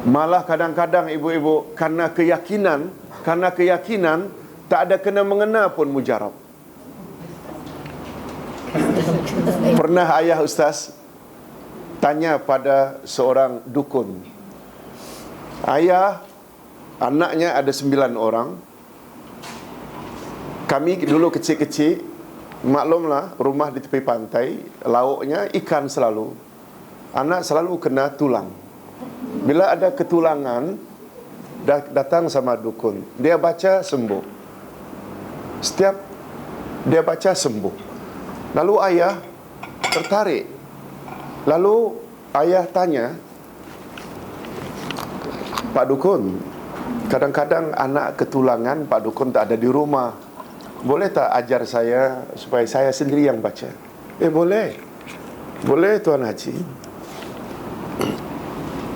Malah kadang-kadang ibu-ibu karena keyakinan tak ada kena mengena pun mujarab. Pernah ayah ustaz tanya pada seorang dukun. Ayah, anaknya ada 9 orang. Kami dulu kecil-kecil, maklumlah rumah di tepi pantai, lauknya ikan selalu. Anak selalu kena tulang. Bila ada ketulangan, datang sama dukun. Dia baca sembuh. Setiap dia baca sembuh. Lalu ayah tertarik. Lalu ayah tanya, Pak Dukun, kadang-kadang anak ketulangan, Pak Dukun tak ada di rumah. Boleh tak ajar saya supaya saya sendiri yang baca? Boleh. Boleh Tuan Haji.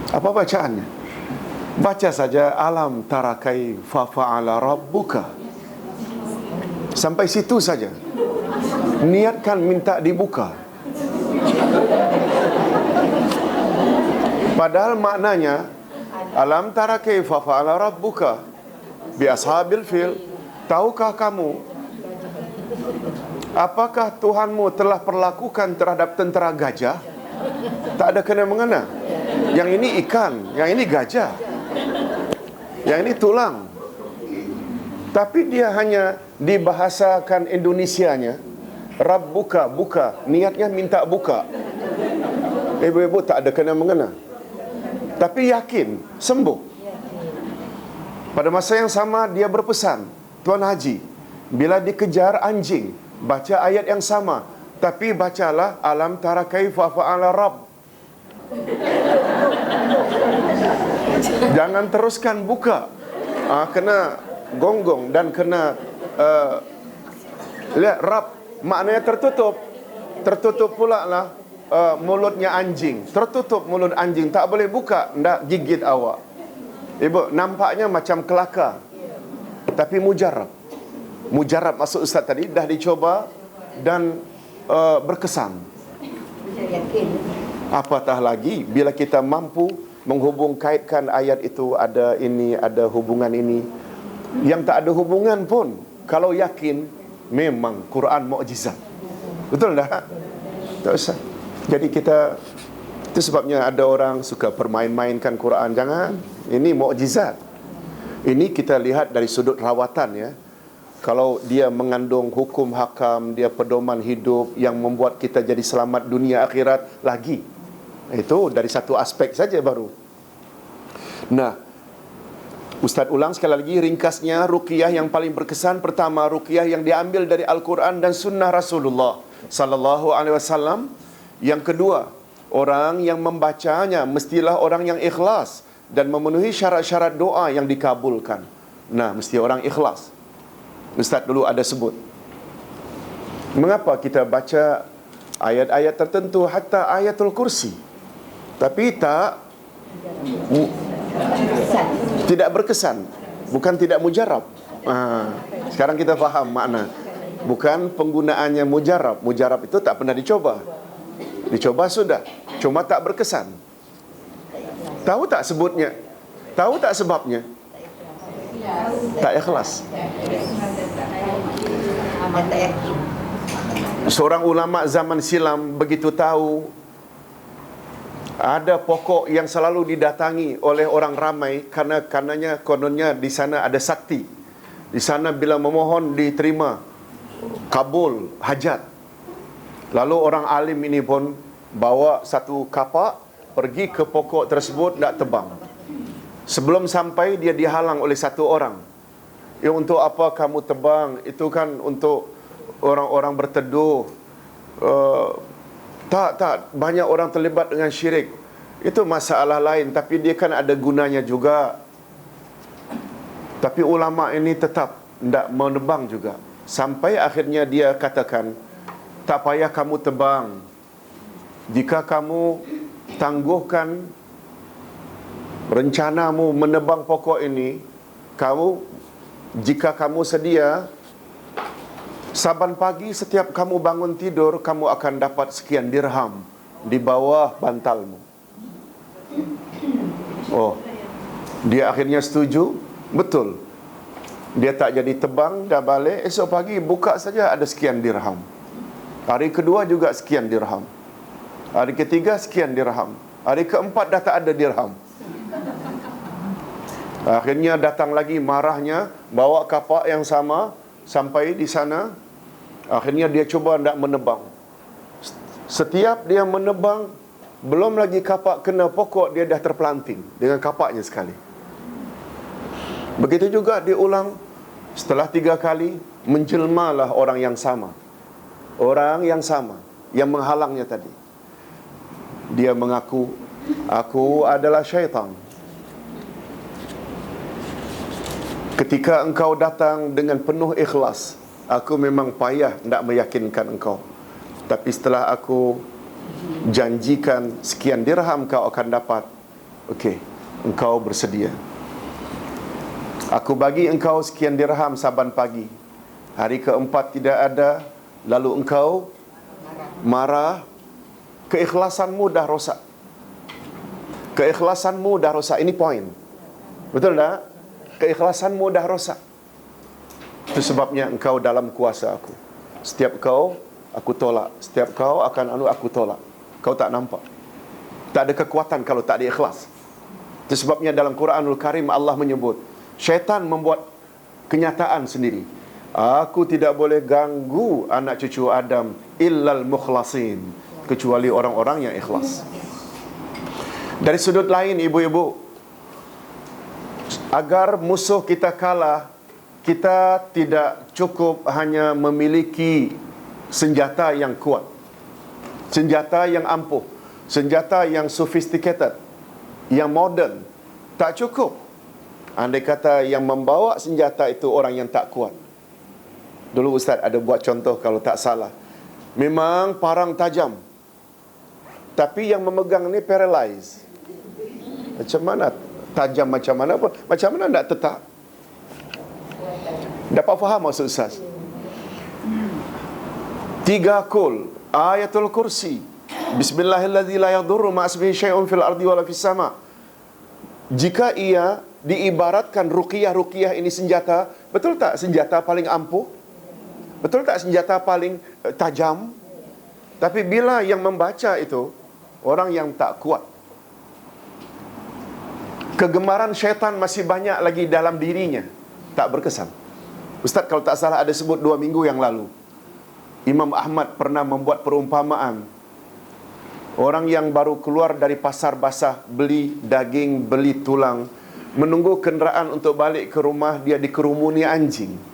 Apa bacaannya? Baca saja alam tara kaifa fa'ala rabbuka. Sampai situ saja. Niatkan minta dibuka. Padahal maknanya alam tara kaifa fa'ala rabbuka bi ashabil fil. Tahukah kamu apakah Tuhanmu telah perlakukan terhadap tentera gajah? Tak ada kena mengena. Yang ini ikan, yang ini gajah, yang ini tulang. Tapi dia hanya dibahasakan Indonesianya, Rabbuka, buka. Niatnya minta buka. Ibu-ibu tak ada kena mengena. Tapi yakin, sembuh. Pada masa yang sama dia berpesan, Tuan Haji, bila dikejar anjing, baca ayat yang sama, tapi bacalah alam tara kaifa fa'ala rabb. Jangan teruskan buka. Kena gonggong dan kena lihat rab, maknanya tertutup. Tertutup pula lah mulutnya anjing. Tertutup mulut anjing, tak boleh buka, ndak gigit awak. Ibu, nampaknya macam kelakar, tapi mujarab. Mujarab maksud ustaz tadi, dah dicoba dan berkesan. Apatah lagi bila kita mampu menghubung kaitkan ayat itu, ada ini, ada hubungan ini. Yang tak ada hubungan pun, kalau yakin, memang Quran mukjizat. Betul tak? Tak usah. Jadi kita, itu sebabnya ada orang suka permain-mainkan Quran. Jangan. Ini mukjizat. Ini kita lihat dari sudut rawatan ya. Kalau dia mengandung hukum hakam, dia pedoman hidup yang membuat kita jadi selamat dunia akhirat lagi. Itu dari satu aspek saja baru. Nah, Ustaz ulang sekali lagi ringkasnya ruqyah yang paling berkesan. Pertama, ruqyah yang diambil dari Al-Quran dan Sunnah Rasulullah sallallahu alaihi wasallam. Yang kedua, orang yang membacanya mestilah orang yang ikhlas dan memenuhi syarat-syarat doa yang dikabulkan. Nah, mesti orang ikhlas. Ustaz dulu ada sebut, mengapa kita baca ayat-ayat tertentu, hatta ayatul kursi, tapi tidak berkesan, bukan tidak mujarab. Sekarang kita faham makna. Bukan penggunaannya mujarab. Mujarab itu tak pernah dicoba. Dicoba sudah, cuma tak berkesan. Tahu tak sebutnya? Tahu tak sebabnya? Tak ikhlas. Seorang ulama zaman silam begitu tahu ada pokok yang selalu didatangi oleh orang ramai karenanya kononnya di sana ada sakti. Di sana bila memohon diterima, kabul hajat. Lalu orang alim ini pun bawa satu kapak, pergi ke pokok tersebut, nak tebang. Sebelum sampai dia dihalang oleh satu orang. Untuk apa kamu tebang? Itu kan untuk orang-orang berteduh. Tak, banyak orang terlibat dengan syirik. Itu masalah lain, tapi dia kan ada gunanya juga. Tapi ulama ini tetap tidak menebang juga. Sampai akhirnya dia katakan, tak payah kamu tebang. Jika kamu tangguhkan rencanamu menebang pokok ini, jika kamu sedia, saban pagi setiap kamu bangun tidur, kamu akan dapat sekian dirham di bawah bantalmu. Oh, Dia akhirnya setuju. Betul, dia tak jadi tebang, dah balik. Esok pagi buka saja ada sekian dirham. Hari kedua juga sekian dirham. Hari ketiga sekian dirham. Hari keempat dah tak ada dirham. Akhirnya datang lagi marahnya, bawa kapak yang sama. Sampai di sana, akhirnya dia cuba nak menebang. Setiap dia menebang, belum lagi kapak kena pokok, dia dah terpelanting dengan kapaknya sekali. Begitu juga diulang. Setelah 3 kali, menjelmalah orang yang sama. Orang yang sama yang menghalangnya tadi. Dia mengaku, aku adalah syaitan. Ketika engkau datang dengan penuh ikhlas, aku memang payah nak meyakinkan engkau. Tapi setelah aku janjikan sekian dirham kau akan dapat, okey, engkau bersedia. Aku bagi engkau sekian dirham saban pagi. Hari keempat tidak ada, lalu engkau marah. Keikhlasanmu dah rosak. Keikhlasanmu dah rosak. Ini poin. Betul tak? Keikhlasanmu dah rosak. Itu sebabnya engkau dalam kuasa aku. Setiap kau, aku tolak. Setiap kau akan aku tolak. Kau tak nampak. Tak ada kekuatan kalau tak ada ikhlas. Itu sebabnya dalam Quranul Karim Allah menyebut, syaitan membuat kenyataan sendiri. Aku tidak boleh ganggu anak cucu Adam illal mukhlasin, kecuali orang-orang yang ikhlas. Dari sudut lain, ibu-ibu, agar musuh kita kalah, kita tidak cukup hanya memiliki senjata yang kuat, senjata yang ampuh, senjata yang sophisticated, yang modern. Tak cukup. Andai kata yang membawa senjata itu orang yang tak kuat. Dulu Ustaz ada buat contoh kalau tak salah. Memang parang tajam, tapi yang memegang ni paralyzed. Macam mana tajam, macam mana pun, macam mana nak tetap? Dapat faham maksud Ustaz? 3 kul, ayatul kursi, bismillahirrahmanirrahim, la yadurru ma'asbihi syai'un fil ardi wala fis sama. Jika ia diibaratkan ruqyah ini senjata, betul tak senjata paling ampuh? Betul tak senjata paling tajam? Tapi bila yang membaca itu orang yang tak kuat, kegemaran syaitan masih banyak lagi dalam dirinya, tak berkesan. Ustaz kalau tak salah ada sebut 2 minggu yang lalu, Imam Ahmad pernah membuat perumpamaan. Orang yang baru keluar dari pasar basah, beli daging, beli tulang, menunggu kenderaan untuk balik ke rumah, dia dikerumuni anjing.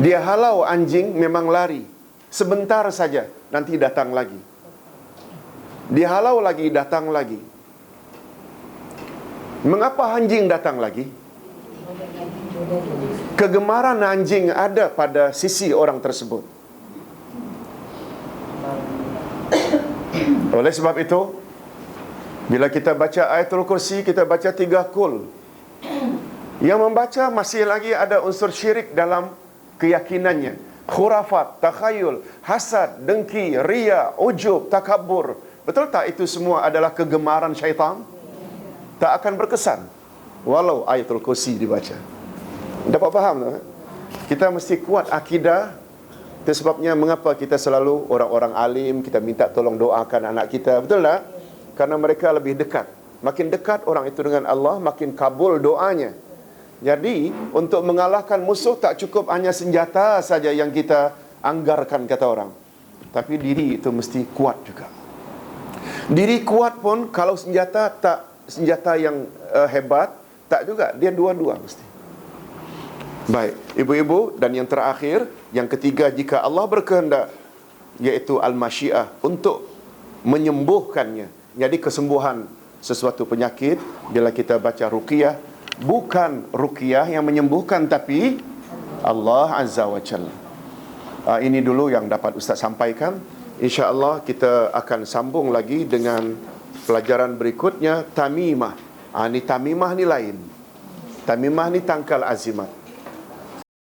Dia halau anjing, memang lari. Sebentar saja, nanti datang lagi. Dia halau lagi, datang lagi. Mengapa anjing datang lagi? Kegemaran anjing ada pada sisi orang tersebut. Oleh sebab itu, bila kita baca ayatul kursi, kita baca 3 kul. Yang membaca masih lagi ada unsur syirik dalam keyakinannya. Khurafat, takhayul, hasad, dengki, riya, ujub, takabur. Betul tak itu semua adalah kegemaran syaitan? Tak akan berkesan walau ayatul kursi dibaca. Dapat faham tak? Kita mesti kuat akidah. Itu sebabnya mengapa kita selalu orang-orang alim, kita minta tolong doakan anak kita. Betul tak? Karena mereka lebih dekat. Makin dekat orang itu dengan Allah, makin kabul doanya. Jadi, untuk mengalahkan musuh tak cukup hanya senjata saja yang kita anggarkan, kata orang. Tapi diri itu mesti kuat juga. Diri kuat pun kalau senjata tak senjata yang hebat, tak juga. Dia dua-dua mesti. Baik, ibu-ibu, dan yang terakhir, yang ketiga, jika Allah berkehendak, iaitu al-masyiah, untuk menyembuhkannya. Jadi kesembuhan sesuatu penyakit, bila kita baca ruqyah, bukan ruqyah yang menyembuhkan, tapi Allah Azza wa Jalla. Ini dulu yang dapat Ustaz sampaikan. InsyaAllah kita akan sambung lagi dengan pelajaran berikutnya, tamimah. Ini tamimah ni lain. Tamimah ni tangkal azimat.